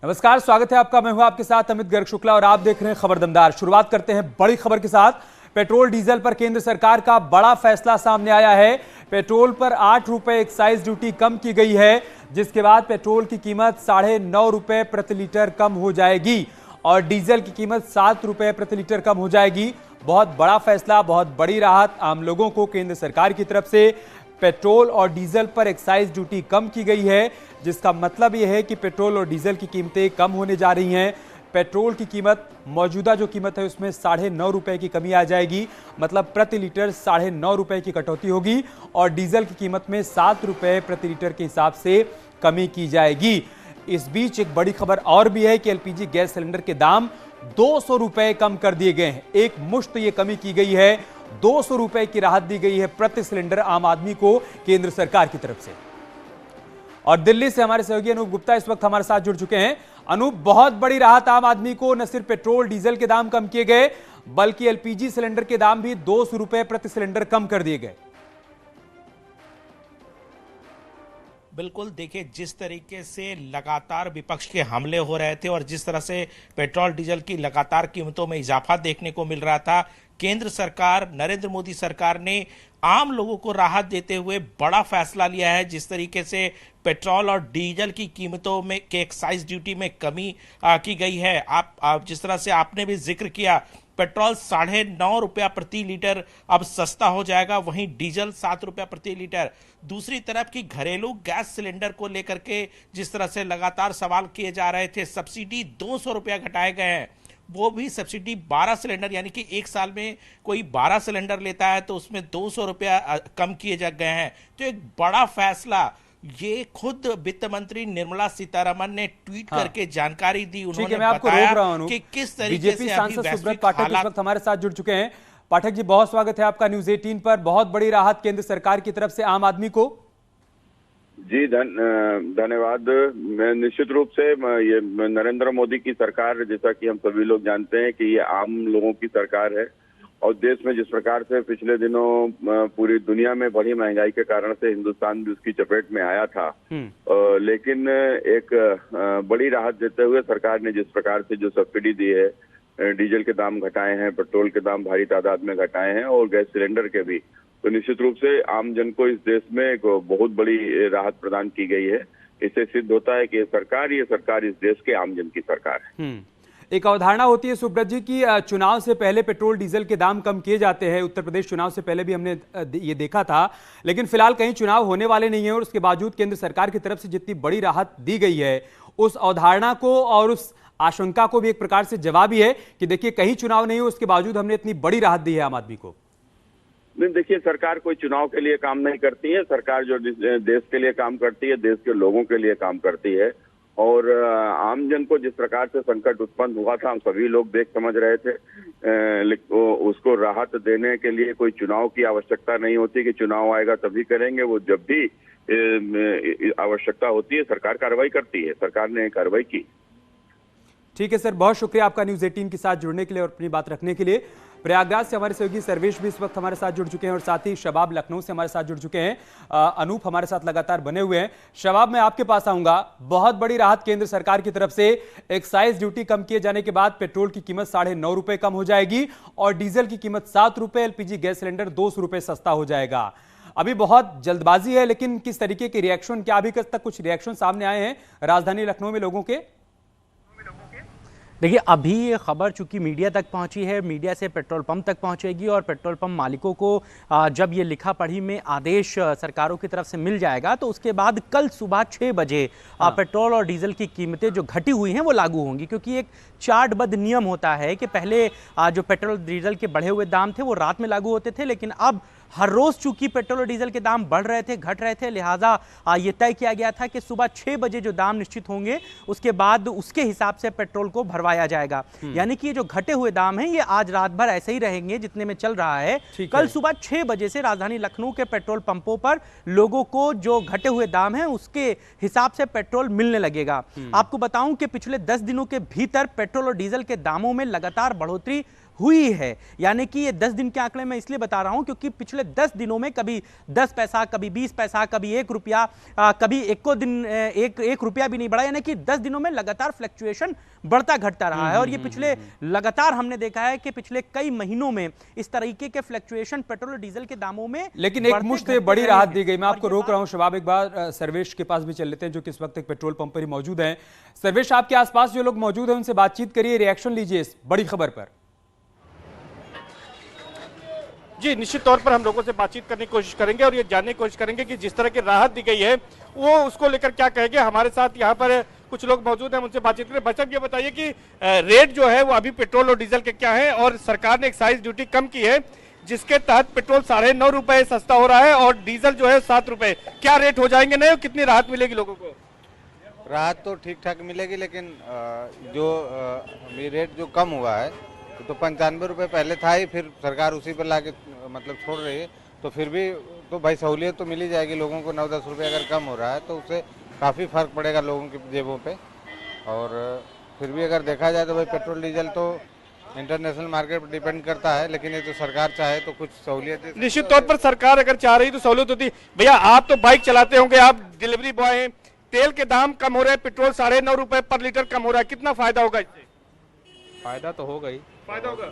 नमस्कार, स्वागत है आपका। मैं हूं आपके साथ अमित गर्ग शुक्ला और आप देख रहे हैं खबर दमदार। शुरुआत करते हैं बड़ी खबर के साथ। पेट्रोल डीजल पर केंद्र सरकार का बड़ा फैसला सामने आया है। पेट्रोल पर 8 रुपए एक्साइज ड्यूटी कम की गई है, जिसके बाद पेट्रोल की कीमत 9.5 रुपए प्रति लीटर कम हो जाएगी और डीजल की कीमत 7 रुपए प्रति लीटर कम हो जाएगी। बहुत बड़ा फैसला, बहुत बड़ी राहत आम लोगों को केंद्र सरकार की तरफ से। पेट्रोल और डीजल पर एक्साइज ड्यूटी कम की गई है, जिसका मतलब यह है कि पेट्रोल और डीजल की कीमतें कम होने जा रही हैं। पेट्रोल की कीमत, मौजूदा जो कीमत है उसमें 9.5 रुपए की कमी आ जाएगी, मतलब प्रति लीटर 9.5 रुपए की कटौती होगी और डीजल की कीमत में 7 रुपए प्रति लीटर के हिसाब से कमी की जाएगी। इस बीच एक बड़ी खबर और भी है कि एलपीजी गैस सिलेंडर के दाम 200 रुपए कम कर दिए गए हैं। एक मुश्त ये कमी की गई है, 200 रुपए की राहत दी गई है प्रति सिलेंडर आम आदमी को केंद्र सरकार की तरफ से। और दिल्ली से हमारे सहयोगी अनूप गुप्ता इस वक्त हमारे साथ जुड़ चुके हैं। अनूप, बहुत बड़ी राहत आम आदमी को, न सिर्फ पेट्रोल डीजल के दाम कम किए गए बल्कि एलपीजी सिलेंडर के दाम भी 200 रुपए प्रति सिलेंडर कम कर दिए गए। बिल्कुल, देखिए जिस तरीके से लगातार विपक्ष के हमले हो रहे थे और जिस तरह से पेट्रोल डीजल की लगातार कीमतों में इजाफा देखने को मिल रहा था, केंद्र सरकार, नरेंद्र मोदी सरकार ने आम लोगों को राहत देते हुए बड़ा फैसला लिया है। जिस तरीके से पेट्रोल और डीजल की कीमतों में के एक्साइज ड्यूटी में कमी की गई है। आप जिस तरह से आपने भी जिक्र किया, पेट्रोल 9.5 रुपया प्रति लीटर अब सस्ता हो जाएगा, वहीं डीजल 7 रुपया प्रति लीटर। दूसरी तरफ की घरेलू गैस सिलेंडर को लेकर के जिस तरह से लगातार सवाल किए जा रहे थे, सब्सिडी 200 रुपया घटाए गए हैं। वो भी सब्सिडी 12 सिलेंडर, यानी कि एक साल में कोई 12 सिलेंडर लेता है तो उसमें 200 रुपया कम किए जा गए हैं। तो एक बड़ा फैसला ये खुद वित्त मंत्री निर्मला सीतारमण ने ट्वीट करके जानकारी दी। उन्होंने बताया कि किस तरीके से अभी वैश्विक पाठक इस वक्त हमारे साथ जुड़ चुके हैं। पाठक जी, बहुत स्वागत है आपका न्यूज 18 पर। बहुत बड़ी राहत केंद्र सरकार की तरफ से आम आदमी को। जी धन्यवाद। मैं निश्चित रूप से ये नरेंद्र मोदी की सरकार, जैसा कि हम सभी लोग जानते हैं कि ये आम लोगों की सरकार है और देश में जिस प्रकार से पिछले दिनों पूरी दुनिया में बढ़ी महंगाई के कारण से हिंदुस्तान भी उसकी चपेट में आया था, लेकिन एक बड़ी राहत देते हुए सरकार ने जिस प्रकार से जो सब्सिडी दी है, डीजल के दाम घटाए हैं, पेट्रोल के दाम भारी तादाद में घटाए हैं और गैस सिलेंडर के भी, तो निश्चित रूप से आम जन को इस देश में एक बहुत बड़ी राहत प्रदान की गई है। इससे सिद्ध होता है कि ये सरकार इस देश के आम जन की सरकार है। एक अवधारणा होती है सुब्रत जी की चुनाव से पहले पेट्रोल डीजल के दाम कम किए जाते हैं। उत्तर प्रदेश चुनाव से पहले भी हमने ये देखा था, लेकिन फिलहाल कहीं चुनाव होने वाले नहीं है और उसके बावजूद केंद्र सरकार की तरफ से जितनी बड़ी राहत दी गई है, उस अवधारणा को और उस आशंका को भी एक प्रकार से जवाब ही है कि देखिए कहीं चुनाव नहीं हो, उसके बावजूद हमने इतनी बड़ी राहत दी है आम आदमी को। नहीं, देखिए सरकार कोई चुनाव के लिए काम नहीं करती है। सरकार जो देश के लिए काम करती है, देश के लोगों के लिए काम करती है और आम जन को जिस प्रकार से संकट उत्पन्न हुआ था, हम सभी लोग देख समझ रहे थे। उसको राहत देने के लिए कोई चुनाव की आवश्यकता नहीं होती कि चुनाव आएगा तभी करेंगे। वो जब भी आवश्यकता होती है सरकार कार्रवाई करती है। सरकार ने कार्रवाई की। ठीक है सर, बहुत शुक्रिया आपका न्यूज 18 के साथ जुड़ने के लिए और अपनी बात रखने के लिए। प्रयागराज से हमारे सहयोगी सर्वेश भी इस वक्त हमारे साथ जुड़ चुके हैं और साथ ही शबाब लखनऊ से हमारे साथ जुड़ चुके हैं। अनूप हमारे साथ लगातार बने हुए हैं। शबाब, मैं आपके पास आऊंगा। बहुत बड़ी राहत केंद्र सरकार की तरफ से। एक्साइज ड्यूटी कम किए जाने के बाद पेट्रोल की कीमत 9.5 रुपए कम हो जाएगी और डीजल की कीमत 7 रुपए, एलपीजी गैस सिलेंडर 200 रुपए सस्ता हो जाएगा। अभी बहुत जल्दबाजी है, लेकिन किस तरीके के रिएक्शन, क्या अभी तक कुछ रिएक्शन सामने आए हैं राजधानी लखनऊ में लोगों के? देखिए, अभी ये खबर चूंकि मीडिया तक पहुंची है, मीडिया से पेट्रोल पंप तक पहुंचेगी और पेट्रोल पंप मालिकों को जब ये लिखा पढ़ी में आदेश सरकारों की तरफ से मिल जाएगा तो उसके बाद कल सुबह 6 बजे पेट्रोल और डीजल की कीमतें जो घटी हुई हैं वो लागू होंगी। क्योंकि एक चार्टबद्ध नियम होता है कि पहले जो पेट्रोल डीजल के बढ़े हुए दाम थे वो रात में लागू होते थे, लेकिन अब हर रोज चूंकि पेट्रोल और डीजल के दाम बढ़ रहे थे, घट रहे थे, लिहाजा ये तय किया गया था कि सुबह 6 बजे जो दाम निश्चित होंगे उसके बाद उसके हिसाब से पेट्रोल को भरवाया जाएगा। यानी कि ये जो घटे हुए दाम हैं ये आज रात भर ऐसे ही रहेंगे जितने में चल रहा है। कल सुबह 6 बजे से राजधानी लखनऊ के पेट्रोल पंपों पर लोगों को जो घटे हुए दाम हैं उसके हिसाब से पेट्रोल मिलने लगेगा। आपको बताऊं कि पिछले 10 दिनों के भीतर पेट्रोल और डीजल के दामों में लगातार बढ़ोतरी हुई है। यानी कि ये 10 दिन के आंकड़े मैं इसलिए बता रहा हूं क्योंकि पिछले 10 दिनों में कभी 10 पैसा, कभी 20 पैसा, कभी 1 रुपया, कभी एको दिन एक रुपया भी नहीं बढ़ा। यानी कि 10 दिनों में लगातार फ्लक्चुएशन बढ़ता घटता रहा है। और ये पिछले लगातार हमने देखा है कि पिछले कई महीनों में इस तरीके के फ्लक्चुएशन पेट्रोल और डीजल के दामों में लेकिन एक मुश्त बड़ी राहत दी गई। मैं आपको रोक रहा हूं शबाब, एक बार सर्वेश के पास भी चल लेते हैं जो कि इस वक्त एक पेट्रोल पंप पर ही मौजूद हैं। सर्वेश, आपके आसपास जो लोग मौजूद हैं उनसे बातचीत करिए, रिएक्शन लीजिए इस बड़ी खबर पर। जी, निश्चित तौर पर हम लोगों से बातचीत करने की कोशिश करेंगे और ये जानने की कोशिश करेंगे कि जिस तरह की राहत दी गई है वो उसको लेकर क्या कहेंगे। हमारे साथ यहाँ पर कुछ लोग मौजूद हैं, उनसे बातचीत करें। बच्चन, ये बताइए कि रेट जो है वो अभी पेट्रोल और डीजल के क्या है, और सरकार ने एक्साइज ड्यूटी कम की है जिसके तहत पेट्रोल 9.5 रुपए सस्ता हो रहा है और डीजल जो है 7 रुपए। क्या रेट हो जाएंगे नए, कितनी राहत मिलेगी लोगों को? राहत तो ठीक ठाक मिलेगी, लेकिन जो रेट जो कम हुआ है तो 95 रुपये पहले था ही, फिर सरकार उसी पर लाके मतलब छोड़ रही है, तो फिर भी तो भाई सहूलियत तो मिल ही जाएगी लोगों को। 9-10 रुपये अगर कम हो रहा है तो उससे काफ़ी फर्क पड़ेगा लोगों की जेबों पे। और फिर भी अगर देखा जाए तो भाई पेट्रोल डीजल तो इंटरनेशनल मार्केट पर डिपेंड करता है, लेकिन ये तो सरकार चाहे तो कुछ सहूलियत। निश्चित तौर पर सरकार अगर चाह रही तो सहूलियत होती। भैया, आप तो बाइक चलाते होंगे, आप डिलीवरी बॉय हैं, तेल के दाम कम हो रहे हैं, पेट्रोल 9.5 रुपए पर लीटर कम हो रहा है, कितना फायदा होगा इससे? फायदा तो होगा ही, फायदा होगा,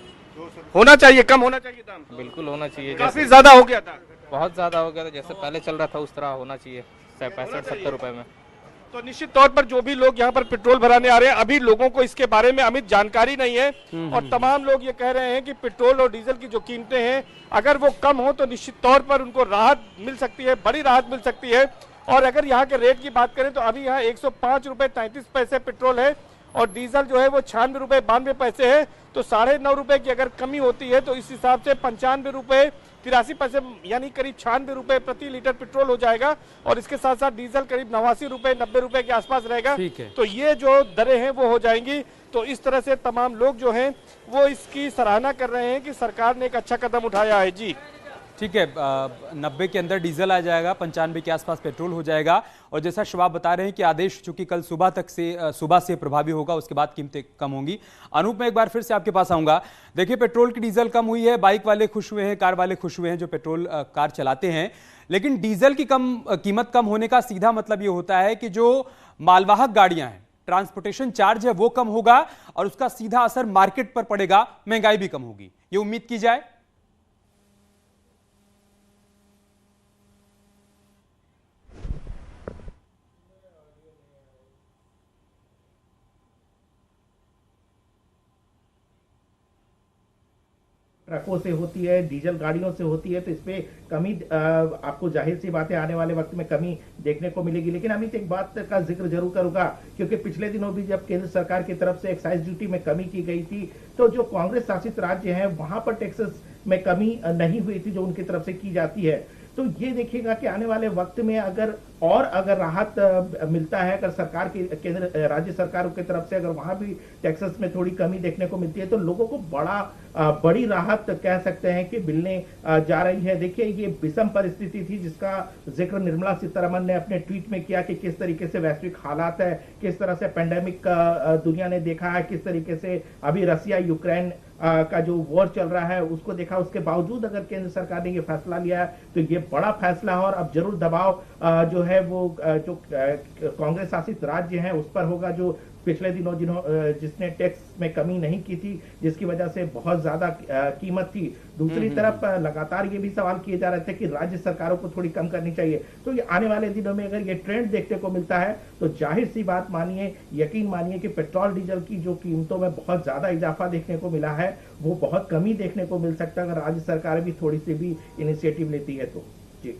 होना चाहिए, कम होना चाहिए दाम, बिल्कुल होना चाहिए। काफी ज्यादा हो गया था, बहुत ज्यादा हो गया था, जैसे पहले चल रहा था उस तरह होना चाहिए 65-70 रुपए में। तो निश्चित तौर पर जो भी लोग यहाँ पर पेट्रोल भराने आ रहे हैं, अभी लोगों को इसके बारे में अमित जानकारी नहीं है और तमाम लोग ये कह रहे हैं कि पेट्रोल और डीजल की जो कीमतें हैं अगर वो कम हो तो निश्चित तौर पर उनको राहत मिल सकती है, बड़ी राहत मिल सकती है। और अगर यहाँ के रेट की बात करें तो अभी यहाँ 105 रुपए 33 पैसे पेट्रोल है और डीजल जो है वो 96 रुपए 92 पैसे है। तो 9.5 रुपए की अगर कमी होती है तो इस हिसाब से 95 रुपए 83 पैसे यानी करीब 96 रुपए प्रति लीटर पेट्रोल हो जाएगा और इसके साथ साथ डीजल करीब 89 रुपए 90 रुपए के आसपास रहेगा। तो ये जो दरें हैं वो हो जाएंगी। तो इस तरह से तमाम लोग जो हैं वो इसकी सराहना कर रहे हैं कि सरकार ने एक अच्छा कदम उठाया है। जी ठीक है, 90 के अंदर डीजल आ जाएगा, 95 के आसपास पेट्रोल हो जाएगा। और जैसा शबाब बता रहे हैं कि आदेश चूंकि कल सुबह से प्रभावी होगा, उसके बाद कीमतें कम होंगी। अनूप, मैं एक बार फिर से आपके पास आऊंगा। देखिए, पेट्रोल की डीजल कम हुई है, बाइक वाले खुश हुए हैं, कार वाले खुश हुए हैं जो पेट्रोल कार चलाते हैं, लेकिन डीजल की कीमत कम होने का सीधा मतलब ये होता है कि जो मालवाहक गाड़ियां हैं, ट्रांसपोर्टेशन चार्ज है वो कम होगा और उसका सीधा असर मार्केट पर पड़ेगा, महंगाई भी कम होगी, ये उम्मीद की जाए। ट्रकों से होती है, डीजल गाड़ियों से होती है, तो इसपे कमी आपको जाहिर सी बात है आने वाले वक्त में कमी देखने को मिलेगी। लेकिन अमित, एक बात का जिक्र जरूर करूंगा, क्योंकि पिछले दिनों भी जब केंद्र सरकार की तरफ से एक्साइज ड्यूटी में कमी की गई थी तो जो कांग्रेस शासित राज्य हैं वहां पर टैक्सेस में कमी नहीं हुई थी जो उनकी तरफ से की जाती है। तो ये देखिएगा कि आने वाले वक्त में अगर राहत मिलता है, अगर सरकार की केंद्र राज्य सरकारों की तरफ से अगर वहां भी टैक्सेस में थोड़ी कमी देखने को मिलती है तो लोगों को बड़ी राहत कह सकते हैं कि मिलने जा रही है। देखिए, ये विषम परिस्थिति थी जिसका जिक्र निर्मला सीतारमण ने अपने ट्वीट में किया कि किस तरीके से वैश्विक हालात है, किस तरह से पेंडेमिक दुनिया ने देखा है, किस तरीके से अभी रसिया यूक्रेन का जो वॉर चल रहा है उसको देखा। उसके बावजूद अगर केंद्र सरकार ने ये फैसला लिया है तो ये बड़ा फैसला है और अब जरूर दबाव जो है वो जो कांग्रेस शासित राज्य है उस पर होगा, जो पिछले दिनों जिसने टैक्स में कमी नहीं की थी, जिसकी वजह से बहुत ज्यादा कीमत थी। दूसरी तरफ लगातार ये भी सवाल किए जा रहे थे कि राज्य सरकारों को थोड़ी कम करनी चाहिए। तो ये आने वाले दिनों में अगर ये ट्रेंड देखने को मिलता है तो जाहिर सी बात मानिए, यकीन मानिए कि पेट्रोल डीजल की जो कीमतों में बहुत ज्यादा इजाफा देखने को मिला है वो बहुत कमी देखने को मिल सकता है अगर राज्य सरकार भी थोड़ी सी भी इनिशिएटिव लेती है तो। जी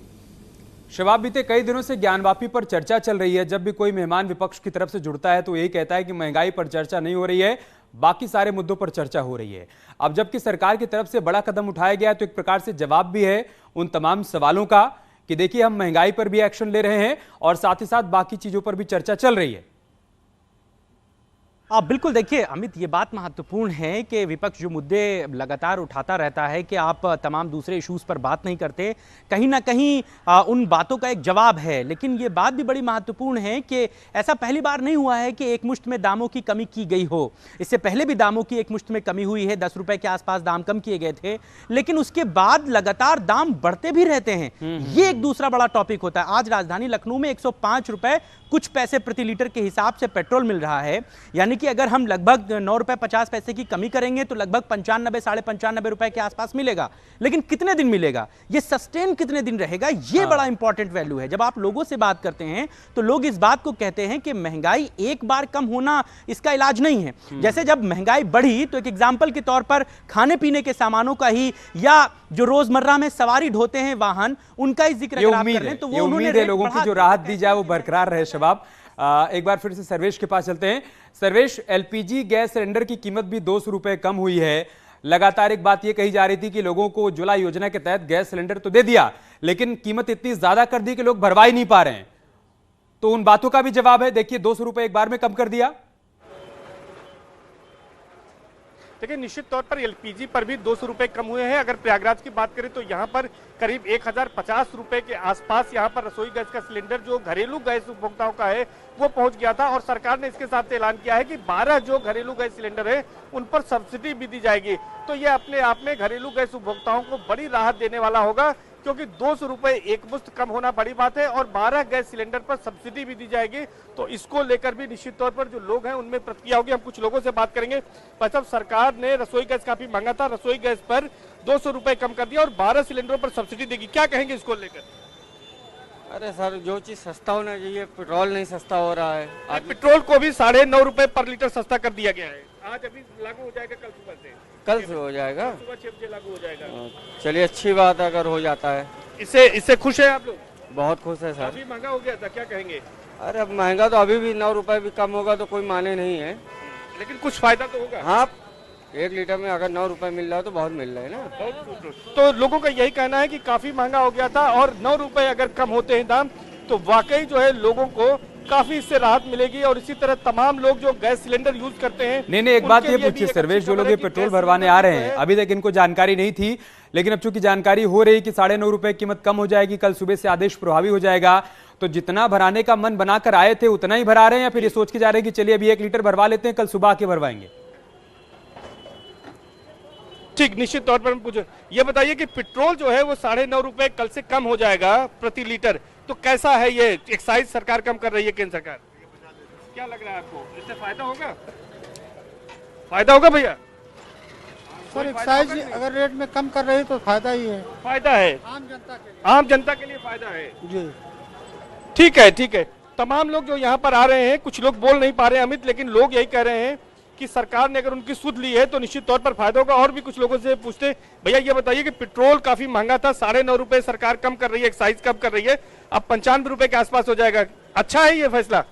शबाब, बीते कई दिनों से ज्ञानवापी पर चर्चा चल रही है। जब भी कोई मेहमान विपक्ष की तरफ से जुड़ता है तो यही कहता है कि महंगाई पर चर्चा नहीं हो रही है, बाकी सारे मुद्दों पर चर्चा हो रही है। अब जबकि सरकार की तरफ से बड़ा कदम उठाया गया तो एक प्रकार से जवाब भी है उन तमाम सवालों का कि देखिए हम महंगाई पर भी एक्शन ले रहे हैं और साथ ही साथ बाकी चीजों पर भी चर्चा चल रही है। बिल्कुल देखिए अमित, ये बात महत्वपूर्ण है कि विपक्ष जो मुद्दे लगातार उठाता रहता है कि आप तमाम दूसरे इश्यूज पर बात नहीं करते, कहीं ना कहीं उन बातों का एक जवाब है। लेकिन ये बात भी बड़ी महत्वपूर्ण है कि ऐसा पहली बार नहीं हुआ है कि एक मुश्त में दामों की कमी की गई हो। इससे पहले भी दामों की एक मुश्त में कमी हुई है, 10 रुपए के आसपास दाम कम किए गए थे, लेकिन उसके बाद लगातार दाम बढ़ते भी रहते हैं। ये एक दूसरा बड़ा टॉपिक होता है। आज राजधानी लखनऊ में 105 रुपए कुछ पैसे प्रति लीटर के हिसाब से पेट्रोल मिल रहा है, यानी कि अगर हम लगभग 9 रुपए 50 पैसे की कमी करेंगे तो लगभग 95 साढ़े 95 रुपए के आसपास मिलेगा। लेकिन कितने दिन मिलेगा, ये सस्टेन कितने दिन रहेगा, ये बड़ा इंपॉर्टेंट वैल्यू है। जब आप लोगों से बात करते हैं तो लोग इस बात को कहते हैं कि महंगाई एक बार कम होना इसका इलाज नहीं है। जैसे जब महंगाई बढ़ी तो एक एग्जाम्पल के तौर पर खाने पीने के सामानों का ही, या जो रोजमर्रा में सवारी ढोते हैं वाहन, उनका ही जिक्र अगर आप कर रहे हैं तो वो उम्मीद है लोगों की जो राहत दी जाए वो बरकरार रहे। शबाब, एक बार फिर से सर्वेश के पास चलते हैं। सर्वेश, एलपीजी गैस सिलेंडर की कीमत भी 200 रुपए कम हुई है। लगातार एक बात यह कही जा रही थी कि लोगों को उज्ज्वला योजना के तहत गैस सिलेंडर तो दे दिया, लेकिन कीमत इतनी ज्यादा कर दी कि लोग भरवा ही नहीं पा रहे हैं। तो उन बातों का भी जवाब है। देखिए 200 रुपए एक बार में कम कर दिया। देखिए निश्चित तौर पर एलपीजी पर भी 200 रुपए कम हुए हैं। अगर प्रयागराज की बात करें तो यहाँ पर करीब 1050 रुपए के आसपास यहाँ पर रसोई गैस का सिलेंडर जो घरेलू गैस उपभोक्ताओं का है वो पहुंच गया था। और सरकार ने इसके साथ ऐलान किया है कि 12 जो घरेलू गैस सिलेंडर है उन पर सब्सिडी भी दी जाएगी। तो ये अपने आप में घरेलू गैस उपभोक्ताओं को बड़ी राहत देने वाला होगा, क्योंकि 200 रुपए एक मुश्त कम होना बड़ी बात है और 12 गैस सिलेंडर पर सब्सिडी भी दी जाएगी। तो इसको लेकर भी निश्चित तौर पर जो लोग हैं उनमें प्रतिक्रिया होगी। हम कुछ लोगों से बात करेंगे। भाई साहब, सरकार ने रसोई गैस काफी महंगा था, रसोई गैस पर 200 रुपए कम कर दिया और 12 सिलेंडरों पर सब्सिडी देगी, क्या कहेंगे इसको लेकर? अरे सर, जो चीज सस्ता होना चाहिए, पेट्रोल नहीं सस्ता हो रहा है। आज पेट्रोल को भी 9.5 रुपए पर लीटर सस्ता कर दिया गया है। आज अभी लागू हो जाएगा, कल सुबह से, कल से हो जाएगा, सुबह 6 बजे लागू हो जाएगा। चलिए अच्छी बात है अगर हो जाता है। इससे खुश है आप लोग? बहुत खुश है सर। अभी महंगा हो गया था, क्या कहेंगे? अरे अब महंगा तो अभी भी 9 रुपए भी कम होगा तो कोई माने नहीं है, लेकिन कुछ फायदा तो होगा। हाँ, 1 लीटर में अगर 9 रुपए मिल रहा है तो बहुत मिल रहा है ना। तो लोगों का यही कहना है कि काफी महंगा हो गया था और 9 रुपए अगर कम होते हैं दाम तो वाकई जो है लोगों को काफी इससे राहत मिलेगी। और इसी तरह तमाम लोग जो गैस सिलेंडर यूज करते हैं, नहीं, एक बात ये पूछिए सर्वेश, जो लोग ये पेट्रोल भरवाने आ रहे हैं, अभी तक इनको जानकारी नहीं थी, लेकिन अब चूंकि जानकारी हो रही कि 9.5 रुपए कीमत कम हो जाएगी, कल सुबह से आदेश प्रभावी हो जाएगा, तो जितना भराने का मन बनाकर आए थे उतना ही भरा रहे हैं या फिर ये सोच के जा रहे हैं कि चलिए अभी 1 लीटर भरवा लेते हैं, कल सुबह आके भरवाएंगे? ठीक, निश्चित तौर पर हम पूछे, ये बताइए कि पेट्रोल जो है वो 9.5 रुपए कल से कम हो जाएगा प्रति लीटर, तो कैसा है ये एक्साइज सरकार कम कर रही है, केंद्र सरकार, क्या लग रहा है आपको? इससे फायदा होगा? फायदा होगा भैया? सर एक्साइज अगर रेट में कम कर रही है तो फायदा ही है। फायदा है आम जनता के लिए फायदा है जी। ठीक है, ठीक है। तमाम लोग जो यहाँ पर आ रहे हैं, कुछ लोग बोल नहीं पा रहे हैं अमित, लेकिन लोग यही कह रहे हैं कि सरकार ने अगर उनकी सुध ली है तो निश्चित तौर पर फायदा होगा। और भी कुछ लोगों से पूछते, भैया ये बताइए कि पेट्रोल काफी महंगा था, 9.5 रुपए सरकार कम कर रही है, एक्साइज कम कर रही है, अब 95 रुपए के आसपास हो जाएगा, अच्छा है ये फैसला?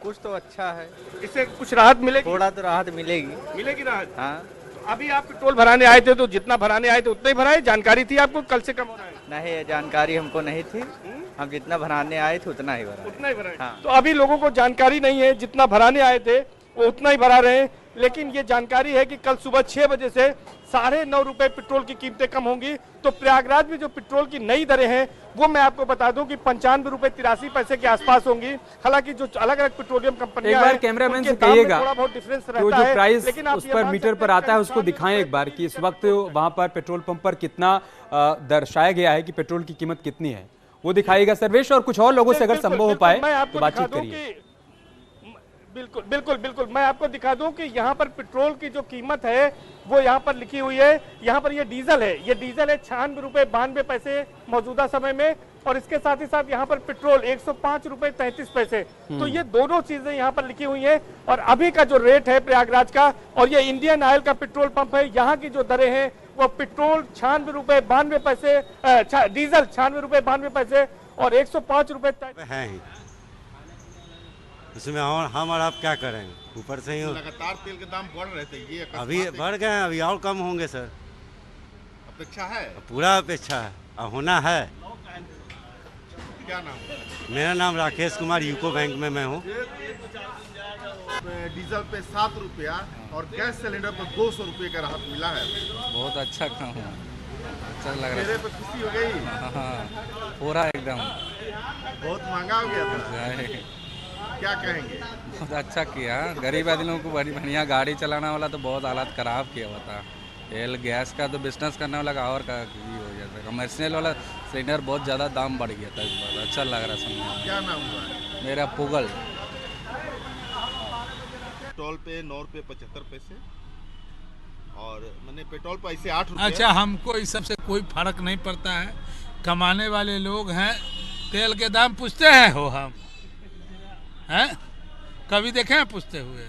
कुछ तो अच्छा है, इससे कुछ राहत मिलेगी? थोड़ा तो राहत मिलेगी। मिलेगी राहत? हाँ। तो अभी आप पेट्रोल भराने आए थे तो जितना भराने आए थे उतना ही भराए, जानकारी थी आपको कल से कम हो रहा है? नहीं, जानकारी हमको नहीं थी, हम जितना भराने आए थे उतना ही भरा। उतना ही भराए? हाँ। तो अभी लोगों को जानकारी नहीं है, जितना भराने आए थे वो उतना ही भरा रहे हैं, लेकिन ये जानकारी है कि कल सुबह 6 बजे से 9.5 रुपए पेट्रोल की कीमतें कम होंगी। तो प्रयागराज में जो पेट्रोल की नई दरें हैं वो मैं आपको बता दूं कि 95 रुपए 83 पैसे के आसपास होंगी। हालांकि जो अलग अलग पेट्रोलियम कंपनियां एक बार कैमरामैन से कहिएगा थोड़ा बहुत डिफरेंस रहता तो जो है, प्राइस लेकिन आप उस पर मीटर पर आता है उसको दिखाएं एक बार कि इस वक्त वहां पर पेट्रोल पंप पर कितना दर्शाया गया है कि पेट्रोल की कीमत कितनी है, वो दिखाएगा सर्वेश। और कुछ और लोगों से अगर संभव हो पाए तो बातचीत करिए। बिल्कुल बिल्कुल बिल्कुल, मैं आपको दिखा दूं कि यहाँ पर पेट्रोल की जो कीमत है वो यहाँ पर लिखी हुई है। यहाँ पर ये डीजल है, ये डीजल है 96 रुपए 92 पैसे मौजूदा समय में, और इसके साथ ही साथ यहाँ पर पेट्रोल 105 रुपए 33 पैसे। तो ये दोनों चीजें यहाँ पर लिखी हुई है। और अभी का जो रेट है प्रयागराज का, और ये इंडियन ऑयल का पेट्रोल पंप है, यहाँ की जो दरें हैं वो पेट्रोल 96 रुपए 92 पैसे, डीजल 96 रुपए 92 पैसे और 105 रुपए है उसमें। और हम और आप क्या करेंगे, ऊपर से ही लगातार तेल के दाम बढ़ रहे थे, ये अभी बढ़ गए हैं, अभी और कम होंगे सर। अपेक्षा है? पूरा अपेक्षा है, अब होना है। क्या नाम? मेरा नाम राकेश कुमार, यूको बैंक में मैं हूँ। डीजल पे 7 रुपया और गैस सिलेंडर पर 200 रुपये का राहत मिला है। बहुत अच्छा काम हुआ, अच्छा लग चेहरे रहा पे खुशी हो गई। है। पूरा एकदम बहुत महंगा हो गया था, क्या कहेंगे? बहुत अच्छा किया। गरीब आदमियों को बड़ी बढ़िया गाड़ी चलाना वाला तो बहुत हालत खराब किया हुआ था। तेल गैस का तो बिजनेस करने वाला का और का हो जाता। कमर्शियल वाला सिलेंडर बहुत ज़्यादा दाम बढ़ गया था इस बार। अच्छा लग रहा सुनने में। क्या नाम हुआ है? मेरा पुगल। पेट्रोल पे 9 रुपये 75 पैसे और मैंने पेट्रोल पर ऐसे 8 रुपये। अच्छा, हमको इस सब से कोई फर्क नहीं पड़ता है। कमाने वाले लोग हैं, तेल के दाम पूछते हैं हो हम हैं? कभी देखे हैं पूछते हुए?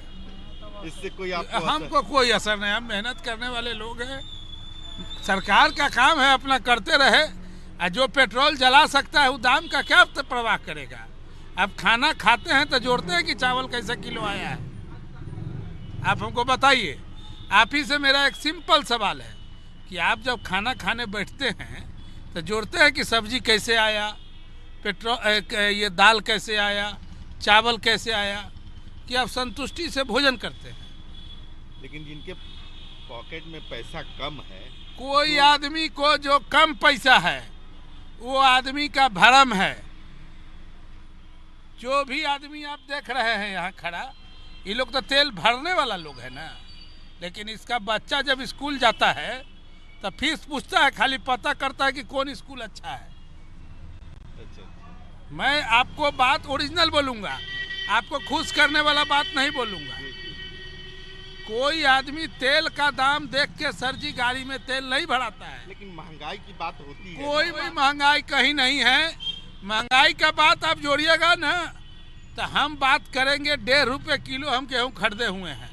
इससे कोई आपको हमको कोई असर नहीं। हम मेहनत करने वाले लोग हैं। सरकार का काम है अपना करते रहे। जो पेट्रोल जला सकता है वो दाम का क्या परवाह करेगा। अब खाना खाते हैं तो जोड़ते हैं कि चावल कैसे किलो आया है। आप हमको बताइए। आप ही से मेरा एक सिंपल सवाल है कि आप जब खाना खाने बैठते हैं तो जोड़ते हैं कि सब्जी कैसे आया, पेट्रोल ये दाल कैसे आया, चावल कैसे आया, कि आप संतुष्टि से भोजन करते हैं। लेकिन जिनके पॉकेट में पैसा कम है, कोई आदमी को जो कम पैसा है वो आदमी का भरम है। जो भी आदमी आप देख रहे हैं यहाँ खड़ा, ये लोग तो तेल भरने वाला लोग है ना। लेकिन इसका बच्चा जब स्कूल जाता है तो फीस पूछता है, खाली पता करता है कि कौन स्कूल अच्छा है। मैं आपको बात ओरिजिनल बोलूंगा, आपको खुश करने वाला बात नहीं बोलूंगा। कोई आदमी तेल का दाम देख के सर जी गाड़ी में तेल नहीं भराता है। लेकिन महंगाई की बात होती है। कोई भी महंगाई कहीं नहीं है। महंगाई का बात आप जोड़िएगा ना तो हम बात करेंगे 1.5 रुपये किलो हम गेहूँ खरीदे हुए हैं।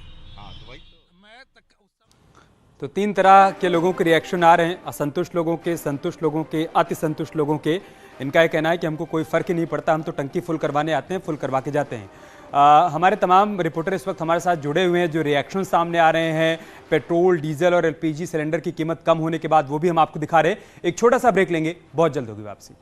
तो 3 तरह के लोगों के रिएक्शन आ रहे हैं, असंतुष्ट लोगों के, संतुष्ट लोगों के, अति संतुष्ट लोगों के। इनका यह कहना है कि हमको कोई फ़र्क ही नहीं पड़ता, हम तो टंकी फुल करवाने आते हैं, फुल करवा के जाते हैं। हमारे तमाम रिपोर्टर इस वक्त हमारे साथ जुड़े हुए हैं। जो रिएक्शन सामने आ रहे हैं पेट्रोल, डीजल और एलपीजी सिलेंडर की कीमत कम होने के बाद, वो भी हम आपको दिखा रहे हैं। एक छोटा सा ब्रेक लेंगे, बहुत जल्द होगी वापसी।